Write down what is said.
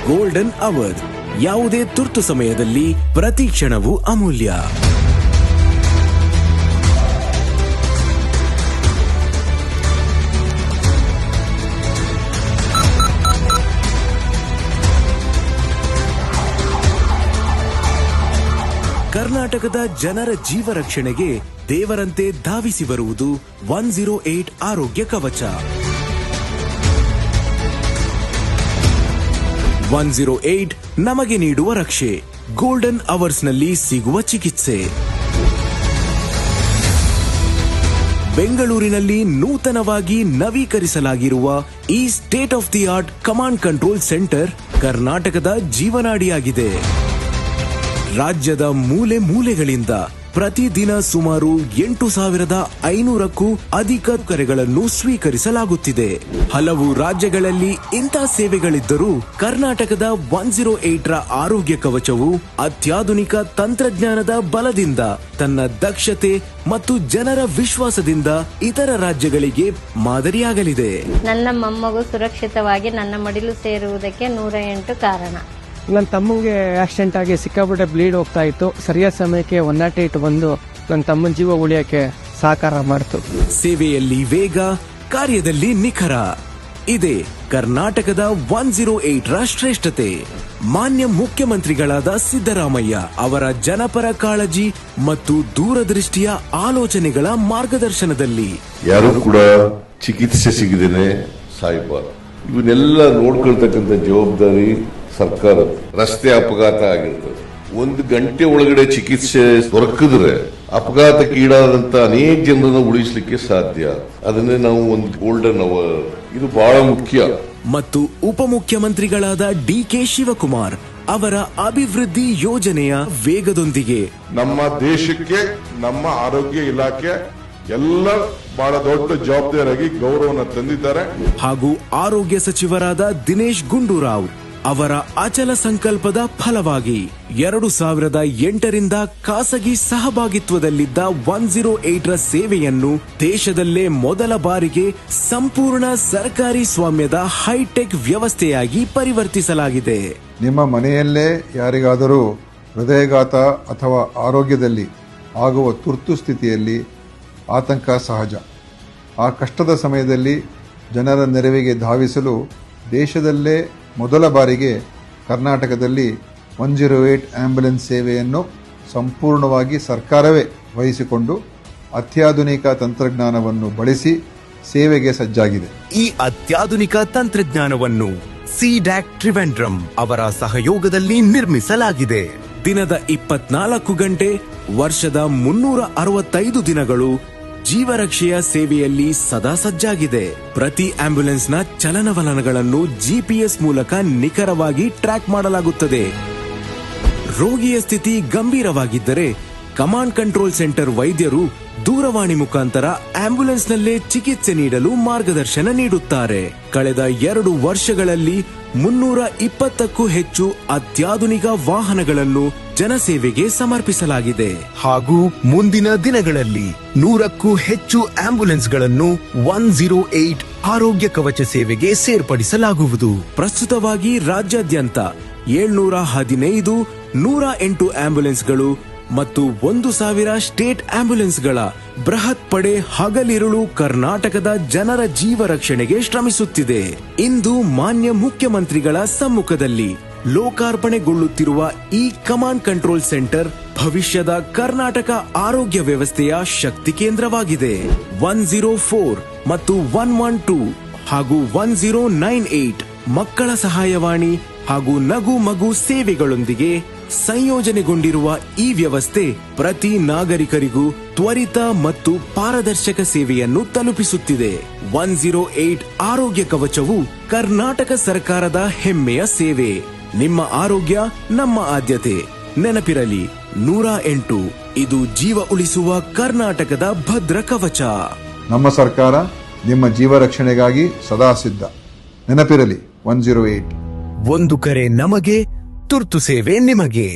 Golden hour. ಯಾವುದೇ ತುರ್ತು ಸಮಯದಲ್ಲಿ ಪ್ರತಿ ಕ್ಷಣವೂ ಅಮೂಲ್ಯ. ಕರ್ನಾಟಕದ ಜನರ ಜೀವ ರಕ್ಷಣೆಗೆ ದೇವರಂತೆ ಧಾವಿಸಿ ಬರುವುದು 108 ಆರೋಗ್ಯ ಕವಚ. 108 ನಮಗೆ ನೀಡುವ ರಕ್ಷೆ. ಗೋಲ್ಡನ್ ಅವರ್ಸ್ನಲ್ಲಿ ಸಿಗುವ ಚಿಕಿತ್ಸೆ. ಬೆಂಗಳೂರಿನಲ್ಲಿ ನೂತನವಾಗಿ ನವೀಕರಿಸಲಾಗಿರುವ ಈ state of the art command control centre ಕರ್ನಾಟಕದ ಜೀವನಾಡಿಯಾಗಿದೆ. ರಾಜ್ಯದ ಮೂಲೆ ಮೂಲೆಗಳಿಂದ ಪ್ರತಿದಿನ ಸುಮಾರು 8,500ಕ್ಕೂ ಅಧಿಕ ಕರೆಗಳನ್ನು ಸ್ವೀಕರಿಸಲಾಗುತ್ತಿದೆ. ಹಲವು ರಾಜ್ಯಗಳಲ್ಲಿ ಇಂಥ ಸೇವೆಗಳಿದ್ದರೂ ಕರ್ನಾಟಕದ 108ರ ಆರೋಗ್ಯ ಕವಚವು ಅತ್ಯಾಧುನಿಕ ತಂತ್ರಜ್ಞಾನದ ಬಲದಿಂದ ತನ್ನ ದಕ್ಷತೆ ಮತ್ತು ಜನರ ವಿಶ್ವಾಸದಿಂದ ಇತರ ರಾಜ್ಯಗಳಿಗೆ ಮಾದರಿಯಾಗಲಿದೆ. ನನ್ನ ಮೊಮ್ಮಗು ಸುರಕ್ಷಿತವಾಗಿ ನನ್ನ ಮಡಿಲು ಸೇರುವುದಕ್ಕೆ 108 ಕಾರಣ. ನನ್ನ ತಮ್ಮಂಗೆ ಆಕ್ಸಿಡೆಂಟ್ ಆಗಿ ಸಿಕ್ಕಾಪಟ್ಟೆ ಬ್ಲೀಡ್ ಹೋಗ್ತಾ ಇತ್ತು. ಸರಿಯಾದ ಸಮಯಕ್ಕೆ 108 ಬಂದು ನನ್ನ ತಮ್ಮನ ಜೀವ ಉಳಿಯಕ್ಕೆ ಸಹಕಾರ ಮಾಡಿತು. ಸೇವೆಯಲ್ಲಿ ವೇಗ, ಕಾರ್ಯದಲ್ಲಿ ನಿಖರ. ಇದೆ ಕರ್ನಾಟಕದ 108ರ ಶ್ರೇಷ್ಠತೆ. ಮಾನ್ಯ ಮುಖ್ಯಮಂತ್ರಿಗಳಾದ ಸಿದ್ದರಾಮಯ್ಯ ಅವರ ಜನಪರ ಕಾಳಜಿ ಮತ್ತು ದೂರದೃಷ್ಟಿಯ ಆಲೋಚನೆಗಳ ಮಾರ್ಗದರ್ಶನದಲ್ಲಿ ಯಾರು ಕೂಡ ಚಿಕಿತ್ಸೆ ಸಿಗದೇನೆ ಸಾಯಬಾರದು. ಇವನ್ನೆಲ್ಲ ನೋಡ್ಕೊಳ್ತಕ್ಕಂಥ ಜವಾಬ್ದಾರಿ ಸರ್ಕಾರ. ರಸ್ತೆ ಅಪಘಾತ ಆಗಿರ್ತದೆ, 1 ಗಂಟೆ ಒಳಗಡೆ ಚಿಕಿತ್ಸೆ ದೊರಕಿದ್ರೆ ಅಪಘಾತಕ್ಕೀಡಾದಂತ ಅನೇಕ ಜನರನ್ನು ಉಳಿಸಲಿಕ್ಕೆ ಸಾಧ್ಯ. ಅದನ್ನೇ ನಾವು ಒಂದು ಗೋಲ್ಡನ್ ಅವರ್, ಇದು ಬಹಳ ಮುಖ್ಯ. ಮತ್ತು ಉಪಮುಖ್ಯಮಂತ್ರಿಗಳಾದ ಡಿ.ಕೆ. ಶಿವಕುಮಾರ್ ಅವರ ಅಭಿವೃದ್ಧಿ ಯೋಜನೆಯ ವೇಗದೊಂದಿಗೆ ನಮ್ಮ ದೇಶಕ್ಕೆ ನಮ್ಮ ಆರೋಗ್ಯ ಇಲಾಖೆ ಎಲ್ಲ ಬಹಳ ದೊಡ್ಡ ಜವಾಬ್ದಾರಿಯಾಗಿ ಗೌರವವನ್ನು ತಂದಿದ್ದಾರೆ. ಹಾಗೂ ಆರೋಗ್ಯ ಸಚಿವರಾದ ದಿನೇಶ್ ಗುಂಡೂರಾವ್ ಅವರ ಅಚಲ ಸಂಕಲ್ಪದ ಫಲವಾಗಿ 2008ರಿಂದ ಖಾಸಗಿ ಸಹಭಾಗಿತ್ವದಲ್ಲಿದ್ದ 108ರ ಸೇವೆಯನ್ನು ದೇಶದಲ್ಲೇ ಮೊದಲ ಬಾರಿಗೆ ಸಂಪೂರ್ಣ ಸರ್ಕಾರಿ ಸ್ವಾಮ್ಯದ ಹೈಟೆಕ್ ವ್ಯವಸ್ಥೆಯಾಗಿ ಪರಿವರ್ತಿಸಲಾಗಿದೆ. ನಿಮ್ಮ ಮನೆಯಲ್ಲೇ ಯಾರಿಗಾದರೂ ಹೃದಯಾಘಾತ ಅಥವಾ ಆರೋಗ್ಯದಲ್ಲಿ ಆಗುವ ತುರ್ತು ಸ್ಥಿತಿಯಲ್ಲಿ ಆತಂಕ ಸಹಜ. ಆ ಕಷ್ಟದ ಸಮಯದಲ್ಲಿ ಜನರ ನೆರವಿಗೆ ಧಾವಿಸಲು ದೇಶದಲ್ಲೇ ಮೊದಲ ಬಾರಿಗೆ ಕರ್ನಾಟಕದಲ್ಲಿ 108 ಆಂಬ್ಯುಲೆನ್ಸ್ ಸೇವೆಯನ್ನು ಸಂಪೂರ್ಣವಾಗಿ ಸರ್ಕಾರವೇ ವಹಿಸಿಕೊಂಡು ಅತ್ಯಾಧುನಿಕ ತಂತ್ರಜ್ಞಾನವನ್ನು ಬಳಸಿ ಸೇವೆಗೆ ಸಜ್ಜಾಗಿದೆ. ಈ ಅತ್ಯಾಧುನಿಕ ತಂತ್ರಜ್ಞಾನವನ್ನು ಸಿಡ್ಯಾಕ್ ಟ್ರಿವೆಂಡ್ರಮ್ ಅವರ ಸಹಯೋಗದಲ್ಲಿ ನಿರ್ಮಿಸಲಾಗಿದೆ. ದಿನದ 24 ಗಂಟೆ, ವರ್ಷದ 365 ದಿನಗಳು ಜೀವರಕ್ಷೆಯ ಸೇವೆಯಲ್ಲಿ ಸದಾ ಸಜ್ಜಾಗಿದೆ. ಪ್ರತಿ ಆಂಬ್ಯುಲೆನ್ಸ್ನ ಚಲನವಲನಗಳನ್ನು ಜಿಪಿಎಸ್ ಮೂಲಕ ನಿಖರವಾಗಿ ಟ್ರ್ಯಾಕ್ ಮಾಡಲಾಗುತ್ತದೆ. ರೋಗಿಯ ಸ್ಥಿತಿ ಗಂಭೀರವಾಗಿದ್ದರೆ ಕಮಾಂಡ್ ಕಂಟ್ರೋಲ್ ಸೆಂಟರ್ ವೈದ್ಯರು ದೂರವಾಣಿ ಮುಖಾಂತರ ಆಂಬ್ಯುಲೆನ್ಸ್ನಲ್ಲೇ ಚಿಕಿತ್ಸೆ ನೀಡಲು ಮಾರ್ಗದರ್ಶನ ನೀಡುತ್ತಾರೆ. ಕಳೆದ 2 ವರ್ಷಗಳಲ್ಲಿ 320ಕ್ಕೂ ಹೆಚ್ಚು ಅತ್ಯಾಧುನಿಕ ವಾಹನಗಳನ್ನು ಜನಸೇವೆಗೆ ಸಮರ್ಪಿಸಲಾಗಿದೆ. ಹಾಗೂ ಮುಂದಿನ ದಿನಗಳಲ್ಲಿ 100ಕ್ಕೂ ಹೆಚ್ಚು ಆಂಬ್ಯುಲೆನ್ಸ್ಗಳನ್ನು 108 ಆರೋಗ್ಯ ಕವಚ ಸೇವೆಗೆ ಸೇರ್ಪಡಿಸಲಾಗುವುದು. ಪ್ರಸ್ತುತವಾಗಿ ರಾಜ್ಯಾದ್ಯಂತ 715 108 ಆಂಬ್ಯುಲೆನ್ಸ್ಗಳು ಮತ್ತು 1,000 ಸ್ಟೇಟ್ ಆಂಬ್ಯುಲೆನ್ಸ್ಗಳ ಬೃಹತ್ ಪಡೆ ಹಗಲಿರುಳು ಕರ್ನಾಟಕದ ಜನರ ಜೀವ ರಕ್ಷಣೆಗೆ ಶ್ರಮಿಸುತ್ತಿದೆ. ಇಂದು ಮಾನ್ಯ ಮುಖ್ಯಮಂತ್ರಿಗಳ ಸಮ್ಮುಖದಲ್ಲಿ ಲೋಕಾರ್ಪಣೆಗೊಳ್ಳುತ್ತಿರುವ ಈ ಕಮಾಂಡ್ ಕಂಟ್ರೋಲ್ ಸೆಂಟರ್ ಭವಿಷ್ಯದ ಕರ್ನಾಟಕ ಆರೋಗ್ಯ ವ್ಯವಸ್ಥೆಯ ಶಕ್ತಿ ಕೇಂದ್ರವಾಗಿದೆ. 104 ಮತ್ತು 112 ಹಾಗೂ 1098 ಮಕ್ಕಳ ಸಹಾಯವಾಣಿ ಹಾಗೂ ನಗು ಮಗು ಸೇವೆಗಳೊಂದಿಗೆ ಸಂಯೋಜನೆಗೊಂಡಿರುವ ಈ ವ್ಯವಸ್ಥೆ ಪ್ರತಿ ನಾಗರಿಕರಿಗೂ ತ್ವರಿತ ಮತ್ತು ಪಾರದರ್ಶಕ ಸೇವೆಯನ್ನು ತಲುಪಿಸುತ್ತಿದೆ. 108 ಆರೋಗ್ಯ ಕವಚವು ಕರ್ನಾಟಕ ಸರ್ಕಾರದ ಹೆಮ್ಮೆಯ ಸೇವೆ. ನಿಮ್ಮ ಆರೋಗ್ಯ ನಮ್ಮ ಆದ್ಯತೆ. ನೆನಪಿರಲಿ, 108 ಇದು ಜೀವ ಉಳಿಸುವ ಕರ್ನಾಟಕದ ಭದ್ರ ಕವಚ. ನಮ್ಮ ಸರ್ಕಾರ ನಿಮ್ಮ ಜೀವ ರಕ್ಷಣೆಗಾಗಿ ಸದಾ ಸಿದ್ಧ. ನೆನಪಿರಲಿ, 108. ಒಂದು ಕರೆ ನಮಗೆ, ತುರ್ತು ಸೇವೆ ನಿಮಗೆ.